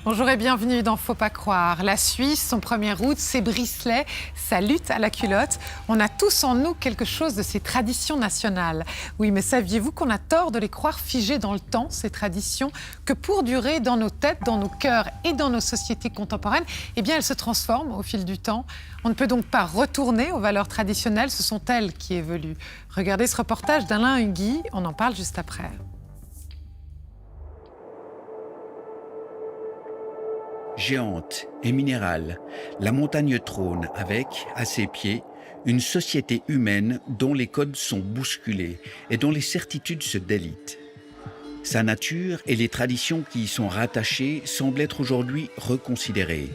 Bonjour et bienvenue dans Faut pas croire. La Suisse, son 1er août, c'est Bricelet, sa lutte à la culotte. On a tous en nous quelque chose de ces traditions nationales. Oui, mais saviez-vous qu'on a tort de les croire figées dans le temps, ces traditions, que pour durer dans nos têtes, dans nos cœurs et dans nos sociétés contemporaines, eh bien, elles se transforment au fil du temps. On ne peut donc pas retourner aux valeurs traditionnelles, ce sont elles qui évoluent. Regardez ce reportage d'Alain Hungui, on en parle juste après. Géante et minérale, la montagne trône avec, à ses pieds, une société humaine dont les codes sont bousculés et dont les certitudes se délitent. Sa nature et les traditions qui y sont rattachées semblent être aujourd'hui reconsidérées.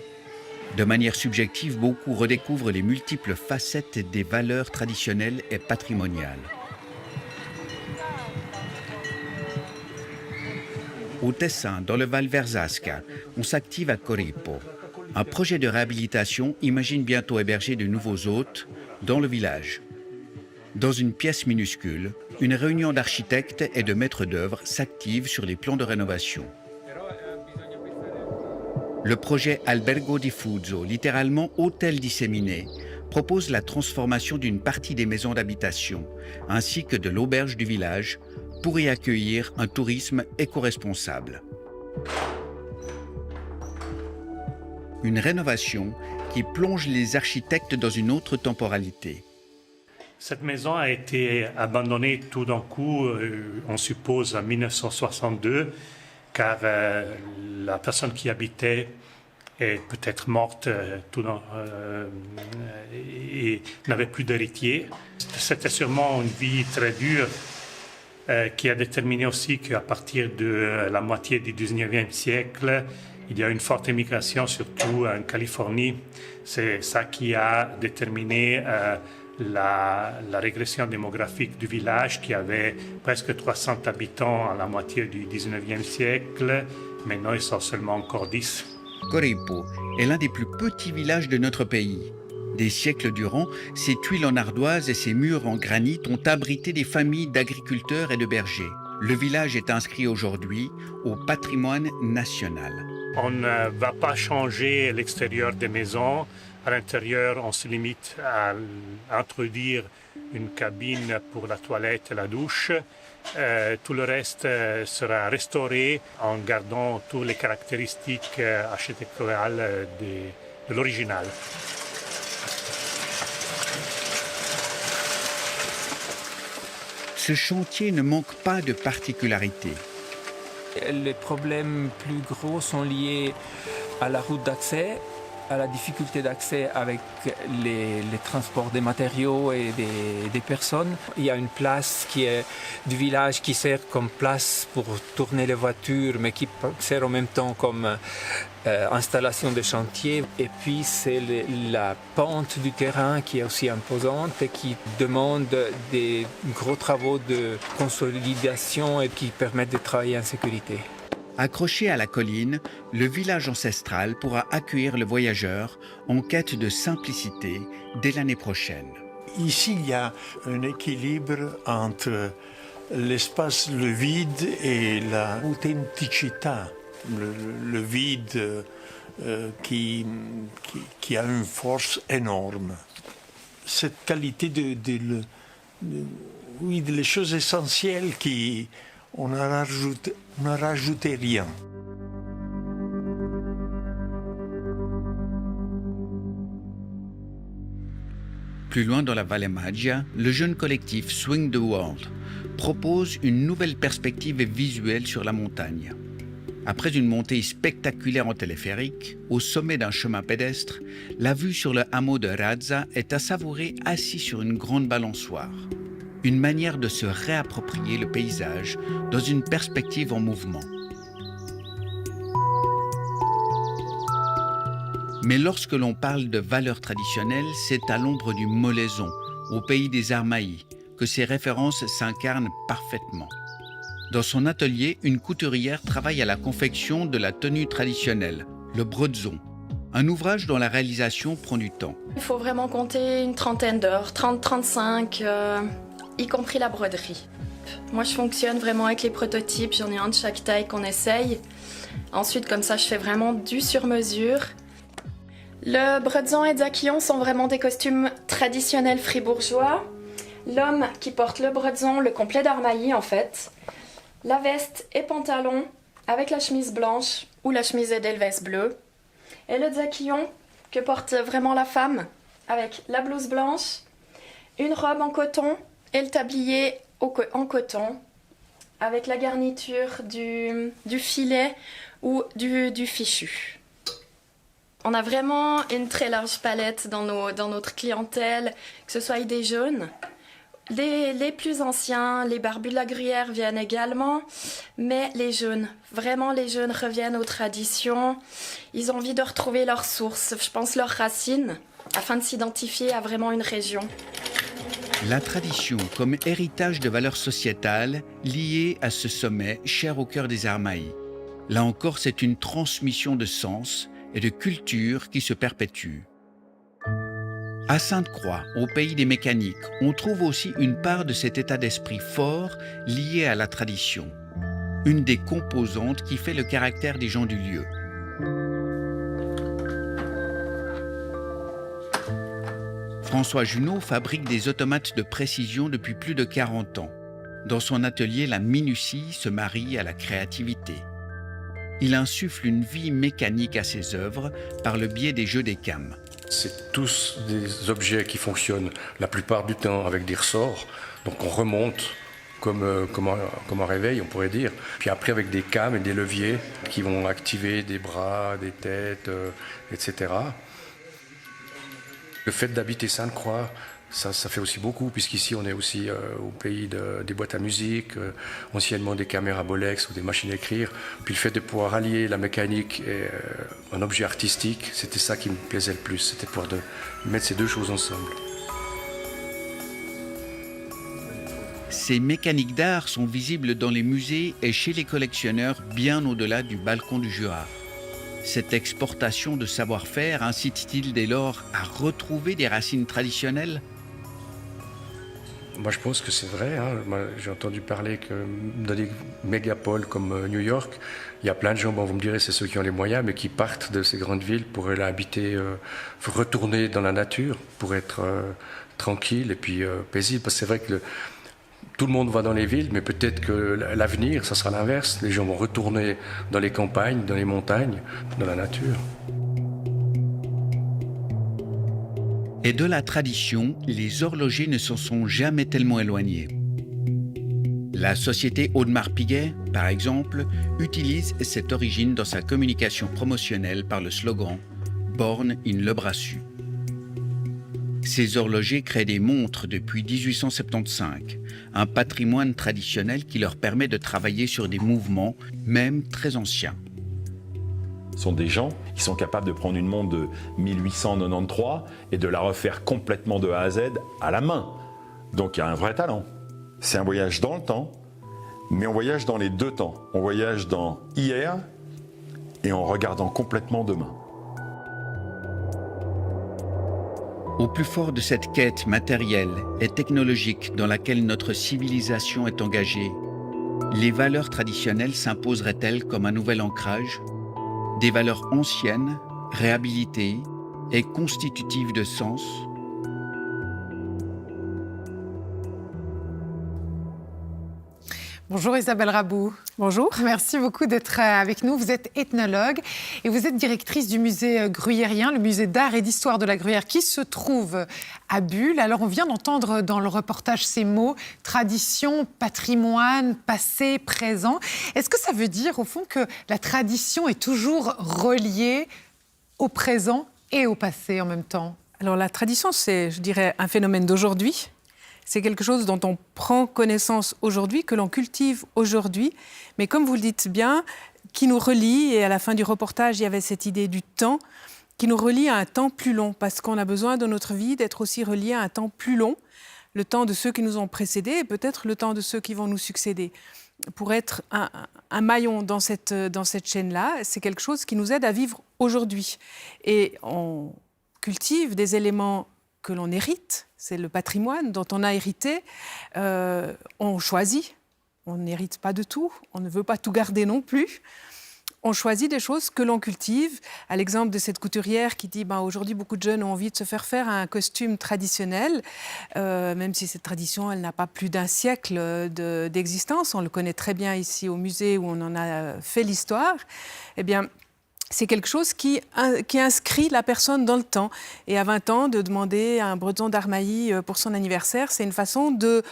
De manière subjective, beaucoup redécouvrent les multiples facettes des valeurs traditionnelles et patrimoniales. Au Tessin, dans le Val Verzasca, on s'active à Coripo. Un projet de réhabilitation imagine bientôt héberger de nouveaux hôtes dans le village. Dans une pièce minuscule, une réunion d'architectes et de maîtres d'œuvre s'active sur les plans de rénovation. Le projet Albergo Diffuso, littéralement hôtel disséminé, propose la transformation d'une partie des maisons d'habitation, ainsi que de l'auberge du village, pour y accueillir un tourisme éco-responsable. Une rénovation qui plonge les architectes dans une autre temporalité. Cette maison a été abandonnée tout d'un coup, on suppose en 1962, car la personne qui habitait est peut-être morte et n'avait plus d'héritier. C'était sûrement une vie très dure qui a déterminé aussi qu'à partir de la moitié du 19e siècle, il y a une forte émigration, surtout en Californie. C'est ça qui a déterminé la régression démographique du village, qui avait presque 300 habitants à la moitié du 19e siècle. Maintenant, ils sont seulement encore 10. Coripo est l'un des plus petits villages de notre pays. Des siècles durant, ses tuiles en ardoise et ses murs en granit ont abrité des familles d'agriculteurs et de bergers. Le village est inscrit aujourd'hui au patrimoine national. On ne va pas changer l'extérieur des maisons. À l'intérieur, on se limite à introduire une cabine pour la toilette et la douche. Tout le reste sera restauré en gardant toutes les caractéristiques architecturales de l'original. Ce chantier ne manque pas de particularités. Les problèmes plus gros sont liés à la route d'accès, à la difficulté d'accès avec les transports des matériaux et des personnes. Il y a une place qui est du village qui sert comme place pour tourner les voitures, mais qui sert en même temps comme installation de chantier. Et puis c'est la pente du terrain qui est aussi imposante et qui demande des gros travaux de consolidation et qui permettent de travailler en sécurité. Accroché à la colline, le village ancestral pourra accueillir le voyageur en quête de simplicité dès l'année prochaine. Ici, il y a un équilibre entre l'espace, le vide et l'authenticité. Le vide qui a une force énorme. Cette qualité les choses essentielles qui... On n'a rajouté rien. Plus loin dans la Valle Maggia, le jeune collectif Swing the World propose une nouvelle perspective visuelle sur la montagne. Après une montée spectaculaire en téléphérique, au sommet d'un chemin pédestre, la vue sur le hameau de Razza est à savourer assis sur une grande balançoire. Une manière de se réapproprier le paysage dans une perspective en mouvement. Mais lorsque l'on parle de valeurs traditionnelles, c'est à l'ombre du Molaison, au pays des Armailles, que ces références s'incarnent parfaitement. Dans son atelier, une couturière travaille à la confection de la tenue traditionnelle, le brodzon, un ouvrage dont la réalisation prend du temps. Il faut vraiment compter une trentaine d'heures, 30-35, y compris la broderie. Moi, je fonctionne vraiment avec les prototypes. J'en ai un de chaque taille qu'on essaye. Ensuite, comme ça, je fais vraiment du sur-mesure. Le bredson et Dzakillon sont vraiment des costumes traditionnels fribourgeois. L'homme qui porte le bredson, le complet d'Armailly en fait. La veste et pantalon avec la chemise blanche ou la chemise Edelweiss bleue. Et le Dzakillon que porte vraiment la femme avec la blouse blanche, une robe en coton et le tablier en coton avec la garniture du filet ou du fichu. On a vraiment une très large palette dans notre clientèle, que ce soit des jeunes. Les plus anciens, les barbus de la Gruyère viennent également, mais les jeunes, vraiment les jeunes reviennent aux traditions. Ils ont envie de retrouver leurs sources, je pense leurs racines, afin de s'identifier à vraiment une région. La tradition comme héritage de valeurs sociétales liées à ce sommet cher au cœur des Armailly. Là encore, c'est une transmission de sens et de culture qui se perpétue. À Sainte-Croix, au pays des mécaniques, on trouve aussi une part de cet état d'esprit fort lié à la tradition, une des composantes qui fait le caractère des gens du lieu. François Junot fabrique des automates de précision depuis plus de 40 ans. Dans son atelier, la minutie se marie à la créativité. Il insuffle une vie mécanique à ses œuvres par le biais des jeux des cams. C'est tous des objets qui fonctionnent la plupart du temps avec des ressorts. Donc on remonte comme un réveil, on pourrait dire. Puis après avec des cams et des leviers qui vont activer des bras, des têtes, etc. Le fait d'habiter Sainte-Croix, ça fait aussi beaucoup, puisqu'ici on est aussi au pays des boîtes à musique, anciennement des caméras Bolex ou des machines à écrire. Puis le fait de pouvoir allier la mécanique et un objet artistique, c'était ça qui me plaisait le plus, c'était de pouvoir mettre ces deux choses ensemble. Ces mécaniques d'art sont visibles dans les musées et chez les collectionneurs bien au-delà du balcon du Jura. Cette exportation de savoir-faire incite-t-il dès lors à retrouver des racines traditionnelles ? Moi je pense que c'est vrai, hein. J'ai entendu parler que dans des mégapoles comme New York, il y a plein de gens, bon, vous me direz c'est ceux qui ont les moyens, mais qui partent de ces grandes villes pour aller habiter, retourner dans la nature, pour être tranquille et puis paisible. Parce que c'est vrai que tout le monde va dans les villes, mais peut-être que l'avenir, ça sera l'inverse. Les gens vont retourner dans les campagnes, dans les montagnes, dans la nature. Et de la tradition, les horlogers ne s'en sont jamais tellement éloignés. La société Audemars-Piguet, par exemple, utilise cette origine dans sa communication promotionnelle par le slogan « Born in Le Brassus ». Ces horlogers créent des montres depuis 1875, un patrimoine traditionnel qui leur permet de travailler sur des mouvements, même très anciens. Ce sont des gens qui sont capables de prendre une montre de 1893 et de la refaire complètement de A à Z à la main. Donc il y a un vrai talent. C'est un voyage dans le temps, mais on voyage dans les deux temps. On voyage dans hier et en regardant complètement demain. Au plus fort de cette quête matérielle et technologique dans laquelle notre civilisation est engagée, les valeurs traditionnelles s'imposeraient-elles comme un nouvel ancrage ? Des valeurs anciennes, réhabilitées et constitutives de sens ? Bonjour Isabelle Rabou. Bonjour. Merci beaucoup d'être avec nous. Vous êtes ethnologue et vous êtes directrice du musée gruyérien, le musée d'art et d'histoire de la Gruyère qui se trouve à Bulle. Alors on vient d'entendre dans le reportage ces mots, tradition, patrimoine, passé, présent. Est-ce que ça veut dire au fond que la tradition est toujours reliée au présent et au passé en même temps ? Alors la tradition, c'est, je dirais, un phénomène d'aujourd'hui. C'est quelque chose dont on prend connaissance aujourd'hui, que l'on cultive aujourd'hui, mais comme vous le dites bien, qui nous relie, et à la fin du reportage, il y avait cette idée du temps, qui nous relie à un temps plus long, parce qu'on a besoin de notre vie d'être aussi relié à un temps plus long, le temps de ceux qui nous ont précédés et peut-être le temps de ceux qui vont nous succéder. Pour être un maillon dans cette chaîne-là, c'est quelque chose qui nous aide à vivre aujourd'hui. Et on cultive des éléments que l'on hérite, c'est le patrimoine dont on a hérité, on choisit, on n'hérite pas de tout, on ne veut pas tout garder non plus, on choisit des choses que l'on cultive. À l'exemple de cette couturière qui dit aujourd'hui, beaucoup de jeunes ont envie de se faire un costume traditionnel, même si cette tradition, elle n'a pas plus d'1 siècle d'existence. On le connaît très bien ici au musée où on en a fait l'histoire. Eh bien, c'est quelque chose qui inscrit la personne dans le temps. Et à 20 ans, de demander un bredon d'Armailly pour son anniversaire, c'est une façon de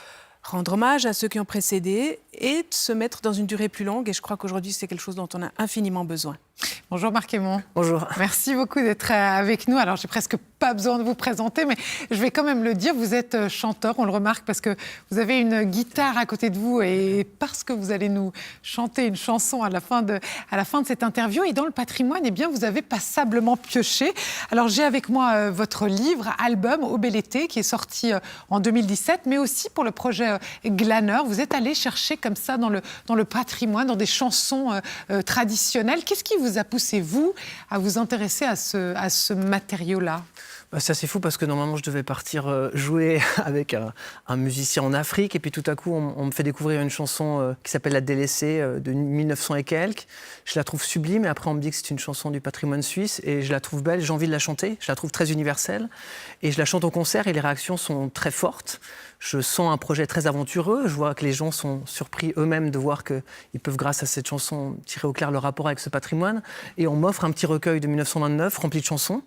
rendre hommage à ceux qui ont précédé et de se mettre dans une durée plus longue. Et je crois qu'aujourd'hui, c'est quelque chose dont on a infiniment besoin. Bonjour Marc Aymon. Bonjour. Merci beaucoup d'être avec nous. Alors, j'ai presque pas besoin de vous présenter, mais je vais quand même le dire, vous êtes chanteur, on le remarque, parce que vous avez une guitare à côté de vous et parce que vous allez nous chanter une chanson à la fin de cette interview. Et dans le patrimoine, eh bien, vous avez passablement pioché. Alors, j'ai avec moi votre livre, album, Au bel été, qui est sorti en 2017, mais aussi pour le projet Glaneur. Vous êtes allé chercher comme ça dans le patrimoine, dans des chansons traditionnelles. Qu'est-ce qui vous a poussé, vous, à vous intéresser à ce matériau-là ? C'est assez fou parce que normalement je devais partir jouer avec un musicien en Afrique et puis tout à coup on me fait découvrir une chanson qui s'appelle La Délaissée de 1900 et quelques. Je la trouve sublime et après on me dit que c'est une chanson du patrimoine suisse et je la trouve belle, j'ai envie de la chanter, je la trouve très universelle et je la chante au concert et les réactions sont très fortes. Je sens un projet très aventureux, je vois que les gens sont surpris eux-mêmes de voir qu'ils peuvent grâce à cette chanson tirer au clair leur rapport avec ce patrimoine et on m'offre un petit recueil de 1929 rempli de chansons.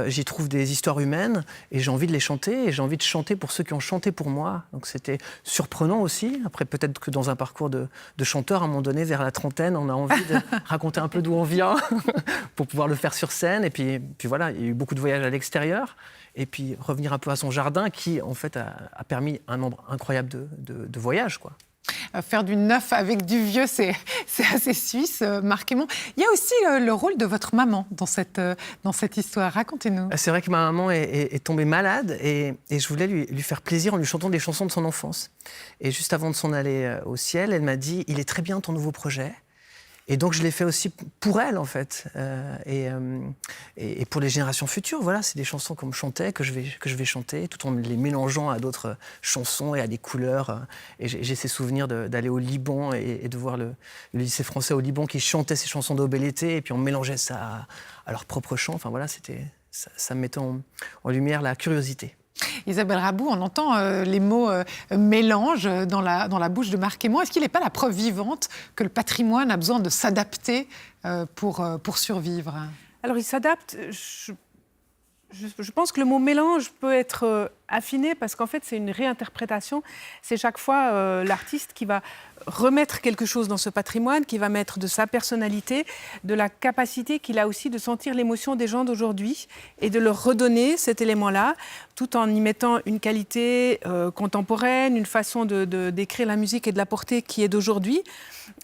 J'y trouve des histoires humaines et j'ai envie de les chanter et j'ai envie de chanter pour ceux qui ont chanté pour moi. Donc c'était surprenant aussi. Après peut-être que dans un parcours de chanteur, à un moment donné, vers la trentaine, on a envie de raconter un peu d'où on vient pour pouvoir le faire sur scène. Et puis voilà, il y a eu beaucoup de voyages à l'extérieur. Et puis revenir un peu à son jardin qui en fait a permis un nombre incroyable de voyages, quoi. Faire du neuf avec du vieux, c'est assez suisse, Marc Aymon. Il y a aussi le rôle de votre maman dans cette histoire. Racontez-nous. C'est vrai que ma maman est tombée malade et je voulais lui faire plaisir en lui chantant des chansons de son enfance. Et juste avant de s'en aller au ciel, elle m'a dit « Il est très bien ton nouveau projet ». Et donc, je l'ai fait aussi pour elle, en fait, et pour les générations futures. Voilà, c'est des chansons qu'on me chantait, que je vais chanter, tout en les mélangeant à d'autres chansons et à des couleurs. Et j'ai ces souvenirs d'aller au Liban et de voir le lycée français au Liban qui chantait ces chansons d'Au bel été, et puis on mélangeait ça à leur propre chant. Enfin, voilà, ça mettait en lumière la curiosité. Isabelle Rabou, on entend les mots mélange dans la bouche de Marc Aymon. Est-ce qu'il n'est pas la preuve vivante que le patrimoine a besoin de s'adapter pour survivre ? Alors, il s'adapte. Je pense que le mot mélange peut être affiné parce qu'en fait, c'est une réinterprétation. C'est chaque fois l'artiste qui va remettre quelque chose dans ce patrimoine, qui va mettre de sa personnalité, de la capacité qu'il a aussi de sentir l'émotion des gens d'aujourd'hui et de leur redonner cet élément-là, tout en y mettant une qualité contemporaine, une façon d'écrire la musique et de la porter qui est d'aujourd'hui.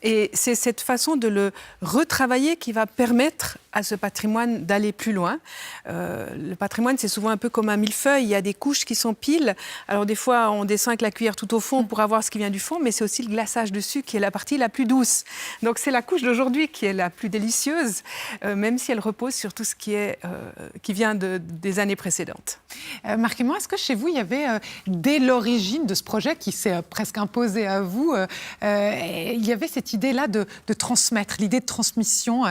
Et c'est cette façon de le retravailler qui va permettre à ce patrimoine d'aller plus loin. Le patrimoine, c'est souvent un peu comme un millefeuille. Il y a des couches qui s'empilent. Alors des fois, on descend avec la cuillère tout au fond pour avoir ce qui vient du fond, mais c'est aussi le glaçage dessus qui est la partie la plus douce. Donc c'est la couche d'aujourd'hui qui est la plus délicieuse, même si elle repose sur tout ce qui vient des années précédentes. Marc Aymon, est-ce que chez vous, il y avait, dès l'origine de ce projet qui s'est presque imposé à vous, il y avait cette idée-là de transmettre, l'idée de transmission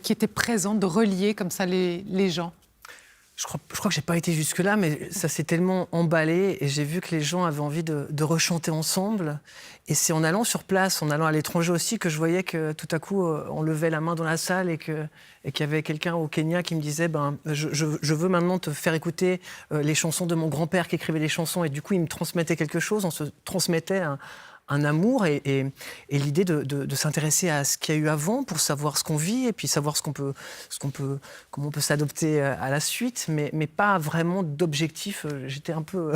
qui était présente, de relier comme ça les gens? Je crois que je n'ai pas été jusque-là, mais ça s'est tellement emballé et j'ai vu que les gens avaient envie de rechanter ensemble. Et c'est en allant sur place, en allant à l'étranger aussi, que je voyais que tout à coup, on levait la main dans la salle et qu'il y avait quelqu'un au Kenya qui me disait je veux maintenant te faire écouter les chansons de mon grand-père qui écrivait les chansons. Et du coup, il me transmettait quelque chose, on se transmettait un amour et l'idée de s'intéresser à ce qu'il y a eu avant pour savoir ce qu'on vit et puis savoir comment on peut s'adopter à la suite, mais pas vraiment d'objectif. J'étais un peu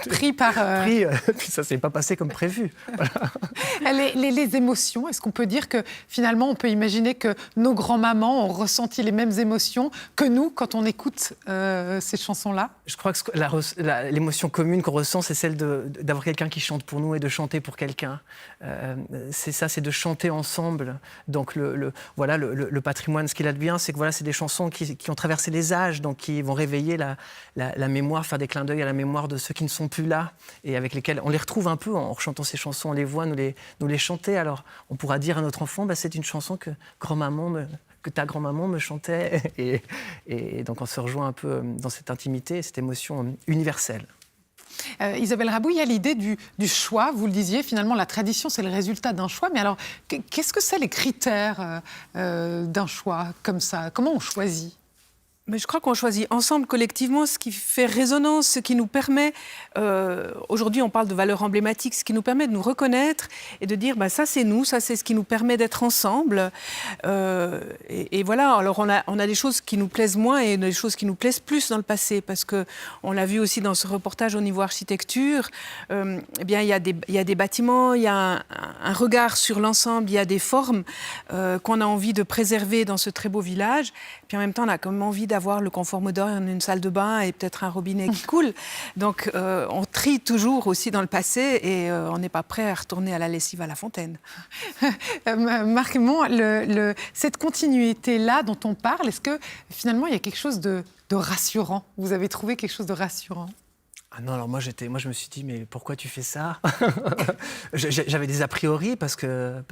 pris par... puis ça ne s'est pas passé comme prévu. Voilà. Les émotions, est-ce qu'on peut dire que finalement on peut imaginer que nos grands-mamans ont ressenti les mêmes émotions que nous quand on écoute ces chansons-là? Je crois que l'émotion commune qu'on ressent, c'est celle d'avoir quelqu'un qui chante pour nous et de chanter pour quelqu'un. C'est ça, c'est de chanter ensemble. Donc le patrimoine, ce qu'il a de bien, c'est que voilà, c'est des chansons qui ont traversé les âges, donc qui vont réveiller la mémoire, faire des clins d'œil à la mémoire de ceux qui ne sont plus là, et avec lesquels on les retrouve un peu en chantant ces chansons, on les voit nous les chanter. Alors on pourra dire à notre enfant, c'est une chanson que ta grand-maman me chantait, et donc on se rejoint un peu dans cette intimité, cette émotion universelle. Isabelle Rabou, il y a l'idée du choix. Vous le disiez, finalement, la tradition, c'est le résultat d'un choix. Mais alors, qu'est-ce que c'est les critères d'un choix comme ça? Comment on choisit? Mais je crois qu'on choisit ensemble, collectivement, ce qui fait résonance, ce qui nous permet, aujourd'hui on parle de valeurs emblématiques, ce qui nous permet de nous reconnaître et de dire, ça c'est nous, ça c'est ce qui nous permet d'être ensemble. Et voilà, alors on a des choses qui nous plaisent moins et des choses qui nous plaisent plus dans le passé, parce qu'on l'a vu aussi dans ce reportage au niveau architecture, eh bien, il y a des bâtiments, il y a un regard sur l'ensemble, il y a des formes qu'on a envie de préserver dans ce très beau village. Puis en même temps, on a quand même envie d'avoir le confort moderne, une salle de bain et peut-être un robinet qui coule. Donc on trie toujours aussi dans le passé et on n'est pas prêt à retourner à la lessive à la fontaine. Marc Hémon, cette continuité-là dont on parle, est-ce que finalement il y a quelque chose de rassurant? Vous avez trouvé quelque chose de rassurant? Ah non, alors moi je me suis dit, mais pourquoi tu fais ça? J'avais des a priori parce que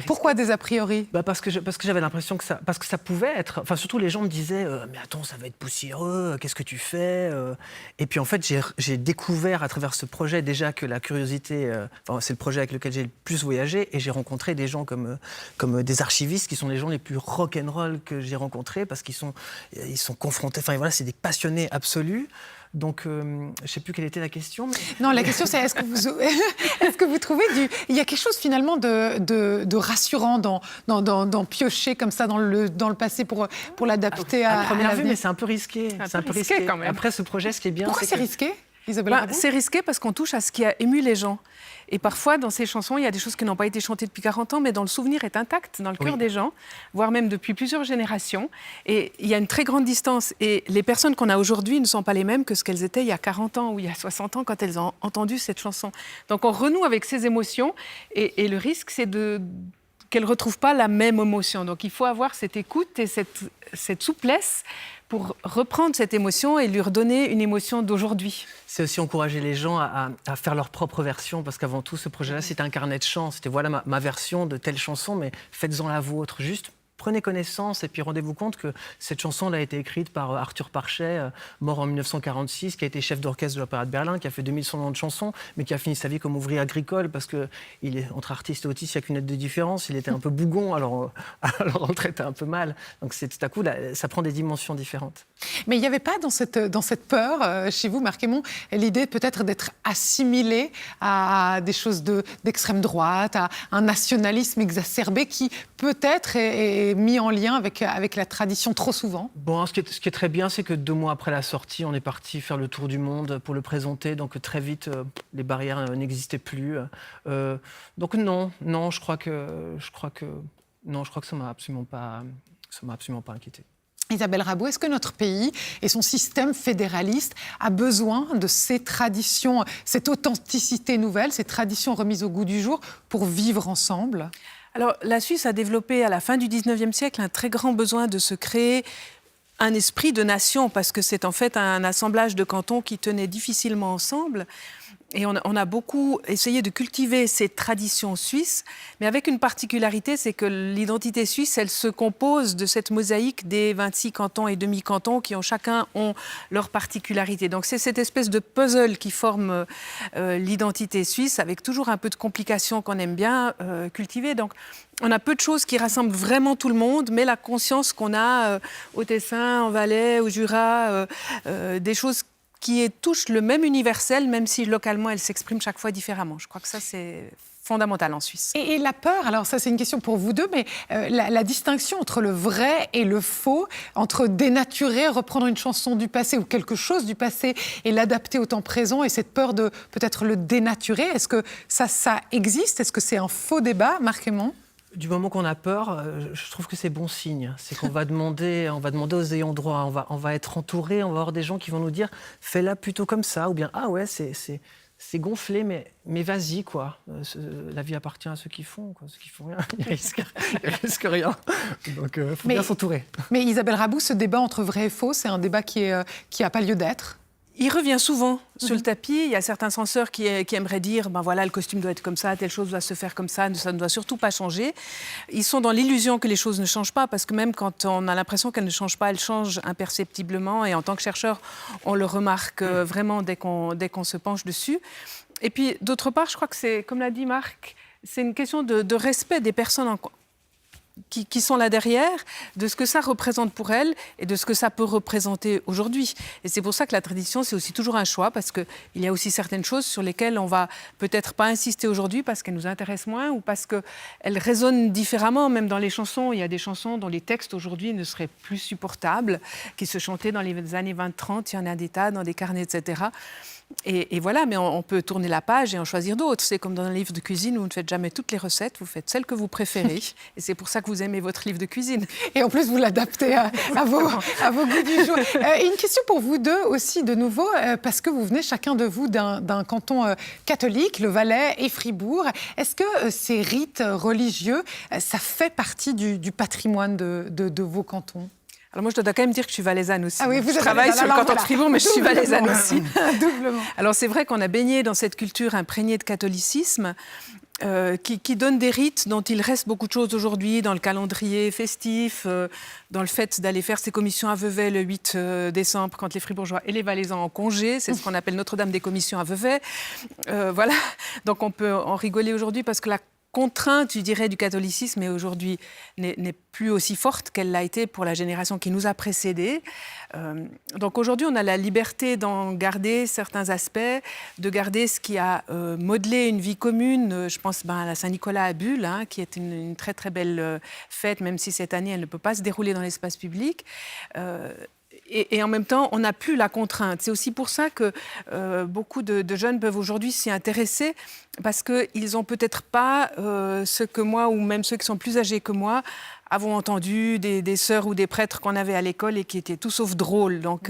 Pourquoi des a priori? Parce que j'avais l'impression que ça pouvait être. Enfin, surtout les gens me disaient, mais attends, ça va être poussiéreux, qu'est-ce que tu fais? Et puis en fait, j'ai découvert à travers ce projet déjà que la curiosité, c'est le projet avec lequel j'ai le plus voyagé, et j'ai rencontré des gens comme des archivistes qui sont les gens les plus rock'n'roll que j'ai rencontrés, parce qu'ils sont confrontés. Enfin voilà, c'est des passionnés absolus. Donc, je ne sais plus quelle était la question. Mais... Non, la question c'est est-ce que vous trouvez il y a quelque chose finalement de rassurant dans piocher comme ça dans le passé pour l'adapter à première vue, l'avenir. mais c'est un peu risqué. C'est un peu risqué quand même. Après, ce projet, ce qui est bien, pourquoi c'est risqué, Isabelle Rabou? C'est risqué parce qu'on touche à ce qui a ému les gens. Et parfois, dans ces chansons, il y a des choses qui n'ont pas été chantées depuis 40 ans, mais dont le souvenir est intact dans le cœur des gens, voire même depuis plusieurs générations. Et il y a une très grande distance. Et les personnes qu'on a aujourd'hui ne sont pas les mêmes que ce qu'elles étaient il y a 40 ans ou il y a 60 ans quand elles ont entendu cette chanson. Donc on renoue avec ces émotions, et le risque, c'est qu'elles ne retrouvent pas la même émotion. Donc il faut avoir cette écoute et cette souplesse pour reprendre cette émotion et lui redonner une émotion d'aujourd'hui. C'est aussi encourager les gens à faire leur propre version, parce qu'avant tout, ce projet-là, c'était un carnet de chants. C'était voilà ma version de telle chanson, mais faites-en la vôtre. Juste prenez connaissance et puis rendez-vous compte que cette chanson a été écrite par Arthur Parchet, mort en 1946, qui a été chef d'orchestre de l'Opéra de Berlin, qui a fait 2100 ans de chansons, mais qui a fini sa vie comme ouvrier agricole, parce que entre artiste et autiste, il n'y a qu'une lettre de différence. Il était un peu bougon, alors on le traitait un peu mal. Donc tout à coup, ça prend des dimensions différentes. Mais il n'y avait pas dans cette peur, chez vous, Marc Hémon, l'idée peut-être d'être assimilé à des choses d'extrême droite, à un nationalisme exacerbé qui peut-être est mis en lien avec la tradition trop souvent? Bon, ce qui est très bien, c'est que 2 mois après la sortie, on est parti faire le tour du monde pour le présenter. Donc très vite, les barrières n'existaient plus. Donc non, je crois que ça m'a absolument pas inquiété. Isabelle Rabou, est-ce que notre pays et son système fédéraliste a besoin de ces traditions, cette authenticité nouvelle, ces traditions remises au goût du jour pour vivre ensemble? Alors, la Suisse a développé à la fin du 19e siècle un très grand besoin de se créer un esprit de nation, parce que c'est en fait un assemblage de cantons qui tenaient difficilement ensemble. Et on a beaucoup essayé de cultiver ces traditions suisses, mais avec une particularité, c'est que l'identité suisse, elle se compose de cette mosaïque des 26 cantons et demi-cantons qui chacun ont leur particularité. Donc c'est cette espèce de puzzle qui forme l'identité suisse, avec toujours un peu de complications qu'on aime bien cultiver. Donc on a peu de choses qui rassemblent vraiment tout le monde, mais la conscience qu'on a au Tessin, en Valais, au Jura, des choses qui touchent le même universel, même si localement elles s'expriment chaque fois différemment. Je crois que ça, c'est fondamental en Suisse. Et la peur, alors ça c'est une question pour vous deux, mais la distinction entre le vrai et le faux, entre dénaturer, reprendre une chanson du passé ou quelque chose du passé et l'adapter au temps présent, et cette peur de peut-être le dénaturer, est-ce que ça existe? Est-ce que c'est un faux débat, Marc Hémon? Du moment qu'on a peur, je trouve que c'est bon signe. C'est qu'on va demander aux ayants droit, on va être entouré, on va avoir des gens qui vont nous dire « fais-la plutôt comme ça » ou bien « ah ouais, c'est gonflé, mais vas-y, quoi. La vie appartient à ceux qui font, quoi. Ceux qui font rien, ils risquent rien. Donc, il faut bien s'entourer. Mais Isabelle Rabou, ce débat entre vrai et faux, c'est un débat qui n'a pas lieu d'être. Il revient souvent sur le tapis. Il y a certains censeurs qui aimeraient dire ben voilà, le costume doit être comme ça, telle chose doit se faire comme ça ne doit surtout pas changer. Ils sont dans l'illusion que les choses ne changent pas, parce que même quand on a l'impression qu'elles ne changent pas, elles changent imperceptiblement. Et en tant que chercheur, on le remarque vraiment dès qu'on se penche dessus. Et puis, d'autre part, je crois que c'est, comme l'a dit Marc, c'est une question de respect des personnes qui sont là derrière, de ce que ça représente pour elles et de ce que ça peut représenter aujourd'hui. Et c'est pour ça que la tradition, c'est aussi toujours un choix, parce qu'il y a aussi certaines choses sur lesquelles on va peut-être pas insister aujourd'hui parce qu'elles nous intéressent moins ou parce qu'elles résonnent différemment. Même dans les chansons, il y a des chansons dont les textes aujourd'hui ne seraient plus supportables, qui se chantaient dans les années 20-30, il y en a des tas dans des carnets, etc. Et voilà, mais on peut tourner la page et en choisir d'autres. C'est comme dans un livre de cuisine où vous ne faites jamais toutes les recettes, vous faites celles que vous préférez. Et c'est pour ça que vous aimez votre livre de cuisine. Et en plus, vous l'adaptez à vos goûts du jour. Une question pour vous deux aussi, de nouveau, parce que vous venez chacun de vous d'un canton catholique, le Valais et Fribourg. Est-ce que ces rites religieux, ça fait partie du patrimoine de vos cantons ? Alors moi, je dois quand même dire que je suis valaisanne aussi. Ah oui, je travaille sur le canton de Fribourg, mais je suis valaisanne aussi. Doublement. Alors c'est vrai qu'on a baigné dans cette culture imprégnée de catholicisme, qui donne des rites dont il reste beaucoup de choses aujourd'hui, dans le calendrier festif, dans le fait d'aller faire ses commissions à Vevey le 8 décembre, quand les Fribourgeois et les Valaisans ont congé. C'est ce qu'on appelle Notre-Dame des commissions à Vevey. Voilà, donc on peut en rigoler aujourd'hui parce que la contrainte, je dirais, du catholicisme est aujourd'hui n'est plus aussi forte qu'elle l'a été pour la génération qui nous a précédés. Donc aujourd'hui, on a la liberté d'en garder certains aspects, de garder ce qui a modelé une vie commune. Je pense à la Saint-Nicolas à Bulle, qui est une très très belle fête, même si cette année, elle ne peut pas se dérouler dans l'espace public. Et en même temps, on n'a plus la contrainte. C'est aussi pour ça que beaucoup de jeunes peuvent aujourd'hui s'y intéresser, parce qu'ils n'ont peut-être pas ce que moi, ou même ceux qui sont plus âgés que moi, avons entendu des sœurs ou des prêtres qu'on avait à l'école et qui étaient tout sauf drôles. Donc,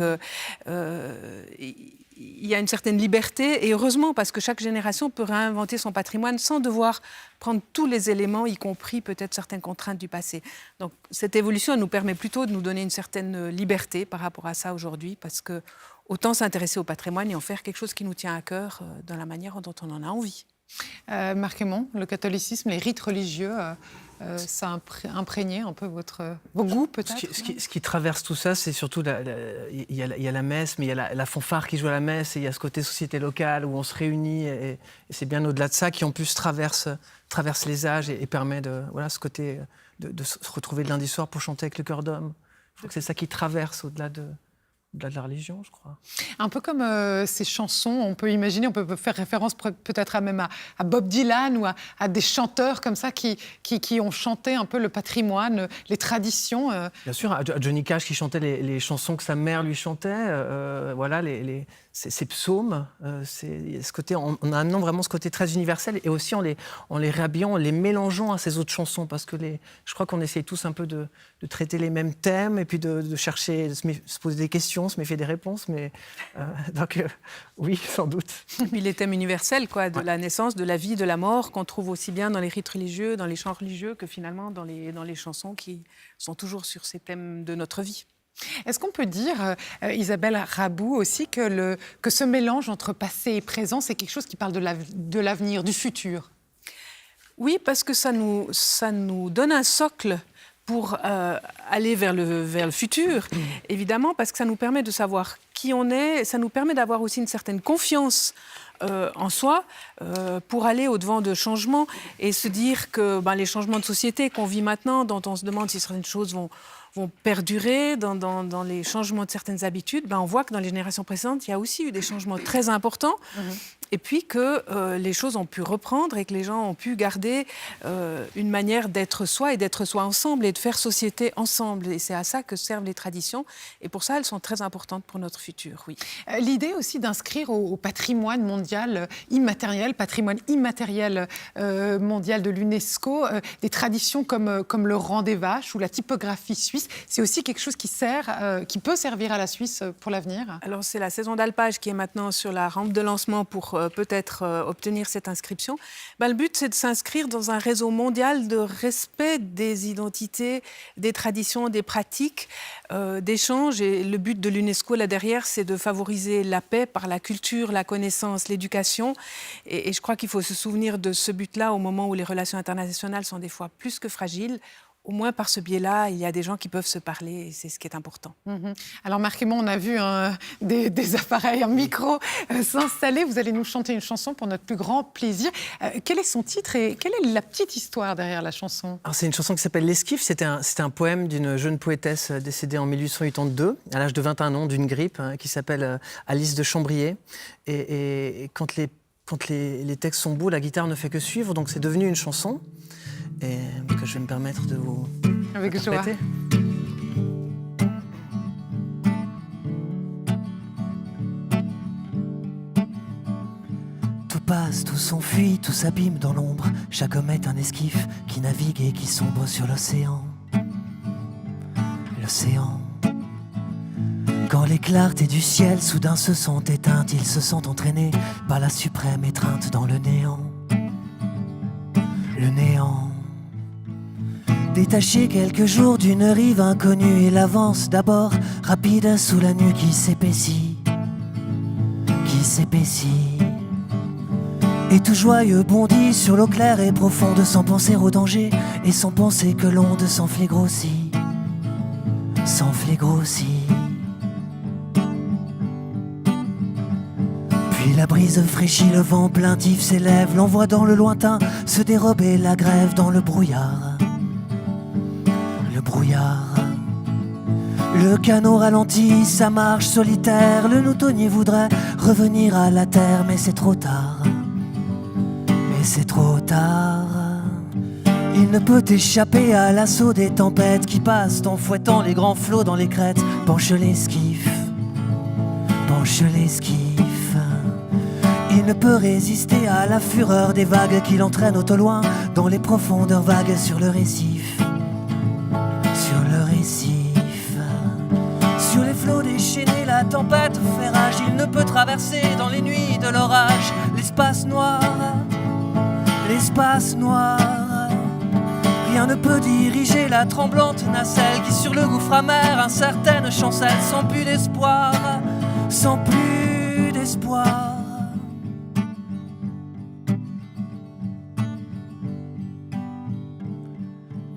il y a une certaine liberté, et heureusement, parce que chaque génération peut réinventer son patrimoine sans devoir prendre tous les éléments, y compris peut-être certaines contraintes du passé. Donc cette évolution, elle nous permet plutôt de nous donner une certaine liberté par rapport à ça aujourd'hui, parce que autant s'intéresser au patrimoine et en faire quelque chose qui nous tient à cœur dans la manière dont on en a envie. Marc Aymon, le catholicisme, les rites religieux, ça a imprégné un peu vos goûts peut-être. Ce qui traverse tout ça, c'est surtout il y a la messe, mais il y a la fanfare qui joue à la messe, et il y a ce côté société locale où on se réunit, et c'est bien au-delà de ça qui en plus traverse les âges et permet ce côté de se retrouver le lundi soir pour chanter avec le cœur d'homme. Je crois que c'est ça qui traverse au-delà de la religion, je crois. Un peu comme ces chansons, on peut imaginer, on peut faire référence peut-être même à Bob Dylan ou à des chanteurs comme ça qui ont chanté un peu le patrimoine, les traditions. Bien sûr, à Johnny Cash qui chantait les chansons que sa mère lui chantait, ces psaumes, ce côté, en amenant vraiment ce côté très universel, et aussi en les réhabillant, en les mélangeant à ces autres chansons, parce que je crois qu'on essaye tous un peu de traiter les mêmes thèmes, et puis de chercher, de se poser des questions, se méfier des réponses, mais donc oui, sans doute. Et puis les thèmes universels, de la naissance, de la vie, de la mort, qu'on trouve aussi bien dans les rites religieux, dans les chants religieux, que finalement dans les chansons qui sont toujours sur ces thèmes de notre vie. Est-ce qu'on peut dire, Isabelle Rabou, aussi que ce mélange entre passé et présent, c'est quelque chose qui parle de l'avenir, du futur ? Oui, parce que ça nous donne un socle pour aller vers le futur, évidemment, parce que ça nous permet de savoir qui on est, ça nous permet d'avoir aussi une certaine confiance en soi pour aller au-devant de changements et se dire que les changements de société qu'on vit maintenant, dont on se demande si certaines choses vont perdurer dans les changements de certaines habitudes, on voit que dans les générations précédentes, il y a aussi eu des changements très importants. Et puis que les choses ont pu reprendre et que les gens ont pu garder une manière d'être soi et d'être soi ensemble et de faire société ensemble. Et c'est à ça que servent les traditions. Et pour ça, elles sont très importantes pour notre futur, oui. L'idée aussi d'inscrire au patrimoine mondial immatériel, patrimoine immatériel mondial de l'UNESCO, des traditions comme le rang des vaches ou la typographie suisse, c'est aussi quelque chose qui peut servir à la Suisse pour l'avenir. Alors c'est la saison d'alpage qui est maintenant sur la rampe de lancement pour peut-être obtenir cette inscription, le but c'est de s'inscrire dans un réseau mondial de respect des identités, des traditions, des pratiques, d'échange. Et le but de l'UNESCO là derrière, c'est de favoriser la paix par la culture, la connaissance, l'éducation. Et je crois qu'il faut se souvenir de ce but-là au moment où les relations internationales sont des fois plus que fragiles. Au moins, par ce biais-là, il y a des gens qui peuvent se parler et c'est ce qui est important. Alors, Marc et moi, on a vu des appareils, un micro s'installer. Vous allez nous chanter une chanson pour notre plus grand plaisir. Quel est son titre et quelle est la petite histoire derrière la chanson? Alors, c'est une chanson qui s'appelle L'Esquif. C'était un poème d'une jeune poétesse décédée en 1882, à l'âge de 21 ans, d'une grippe, qui s'appelle Alice de Chambrier. Et quand les textes sont beaux, la guitare ne fait que suivre, donc c'est devenu une chanson. Et que je vais me permettre de vous avec joie. Tout passe, tout s'enfuit, tout s'abîme dans l'ombre. Chaque homme est un esquif qui navigue et qui sombre sur l'océan. L'océan. Quand les clartés du ciel soudain se sont éteintes, ils se sont entraînés par la suprême étreinte dans le néant. Le néant. Détaché quelques jours d'une rive inconnue, il avance d'abord, rapide sous la nuit qui s'épaissit. Et tout joyeux bondit sur l'eau claire et profonde, sans penser au danger, et sans penser que l'onde s'enflait grossit. Puis la brise fraîchit, le vent plaintif s'élève, l'envoie dans le lointain se dérober la grève dans le brouillard. Le canot ralentit sa marche solitaire. Le noutonnier voudrait revenir à la terre, mais c'est trop tard. Il ne peut échapper à l'assaut des tempêtes qui passent en fouettant les grands flots dans les crêtes. Penche l'esquif. Il ne peut résister à la fureur des vagues qui l'entraînent au loin dans les profondeurs vagues sur le récif. Sur les flots déchaînés, la tempête fait rage. Il ne peut traverser dans les nuits de l'orage l'espace noir. Rien ne peut diriger la tremblante nacelle qui sur le gouffre amer incertaine chancelle sans plus d'espoir.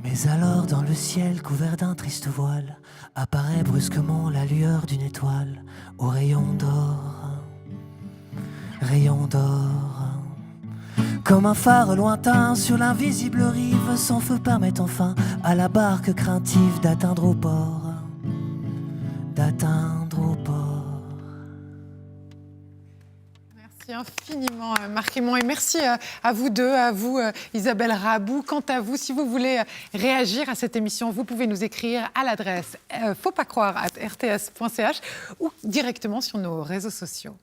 Mais alors dans le ciel couvert d'un triste voile apparaît brusquement la lueur d'une étoile au rayon d'or. Comme un phare lointain sur l'invisible rive, sans feu permet enfin à la barque craintive d'atteindre au port. Merci infiniment Marc Aymon et merci à vous deux, à vous Isabelle Rabou. Quant à vous, si vous voulez réagir à cette émission, vous pouvez nous écrire à l'adresse fautpascroire@rts.ch ou directement sur nos réseaux sociaux.